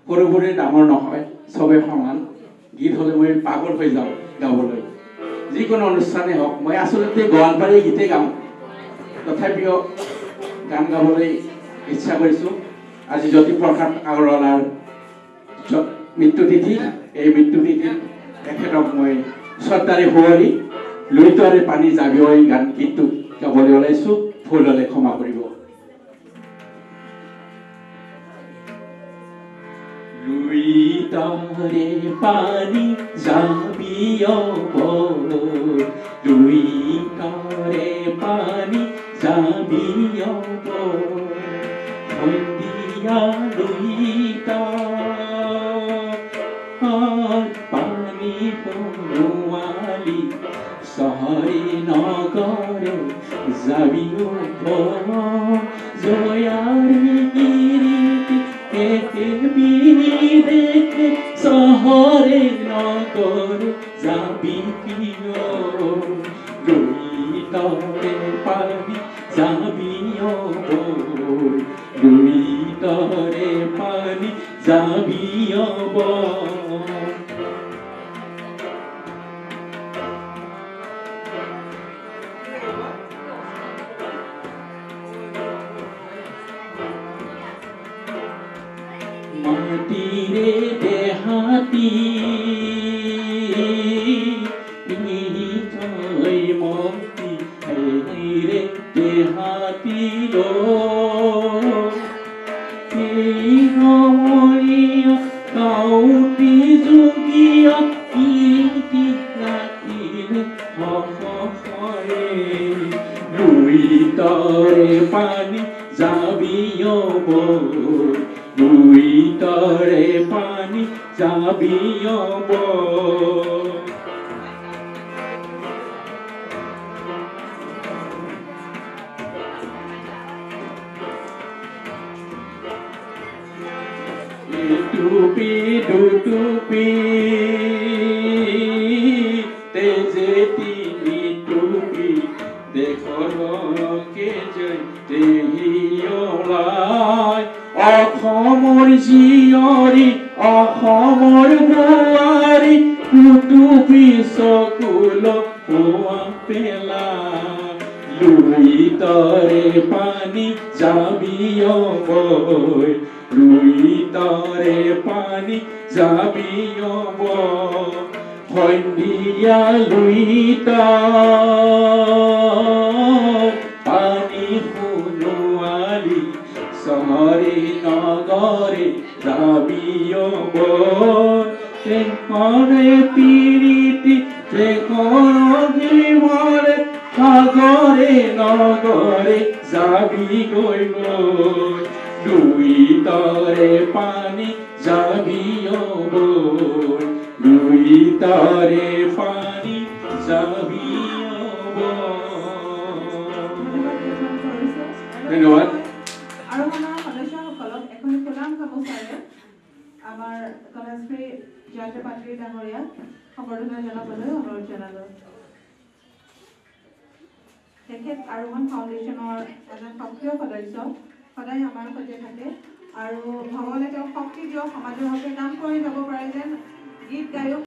সৰুবোৰে ডাঙৰ নহয় চবে সমান গীত হ'লে মই পাগল হৈ যাওঁ গাবলৈ যিকোনো অনুষ্ঠানে হওক মই আচলতে গোৱালপাৰী গীতে গাওঁ তথাপিও গান গাবলৈ ইচ্ছা কৰিছোঁ আজি জ্যোতিপ্ৰসাদ আগৰৱালাৰ মৃত্যুতিথি এই মৃত্যুতিথিত তেখেতক মই শ্ৰদ্ধাৰে সুঁৱৰি লুইতৰে পানী জাবিয়ৈ গান গীতটো গাবলৈ ওলাইছোঁ ভুল হ'লে ক্ষমা কৰিব লুইতৰে পানী জাবিয়ৈ লুইতৰে পানী জাবিয়ৈ সন্ধিয়া লুইতা পানী পৰুৱালি চহৰে নগৰে জাবিও জয়াৰি গিৰিতি একে বিদেশে চহৰে নগৰে যাবি কিয় লুইতৰে পানী জাবিও লুইতৰে পানী জাবিও মাটিৰে দেহাতি থৈ মতি ৰে দেহাতি কাউটি যোগীয়া কীৰ্তি ৰাখিলে লুইতৰে পানী জাবিও লুইতৰে পানী জাবিও টুপি দুটুপি তেজে তিনি টুপি দেখলকে জয় দেহিয়লাই অসমৰ জীয়ৰী অসমৰ বোৱাৰী টুপি চকুল পোৱা পেলা লুইতৰে পানী জাবিও লুইতৰে পানী জাবিও সন্ধিয়া লুইতৰ পানী সোণোৱালী চহৰে নগৰে যাবিও তেখৰে পিৰিতি তেখৰে মৰে সাগৰে নগৰে যাবি গৈ লুইতৰে পানী জাবিও লুইতৰে পানী জাবিও ধন্যবাদ আৰু আমাৰ সদস্যসকলক এখন প্ৰদান গামোচাৰে আমাৰ কলেজশ্ৰী জয়ন্ত পাত্ৰী ডাঙৰীয়াক সম্বৰ্ধনা জনাবলৈ অনুৰোধ জনালোঁ তেখেত আৰোহণ ফাউণ্ডেশ্যনৰ এজন সক্ৰিয় সদস্য সদায় আমাৰ সৈতে থাকে আৰু ভগৱানে তেওঁক শক্তি দিয়ক সমাজৰ হকে কাম কৰি যাব পাৰে যেন গীত গায়ক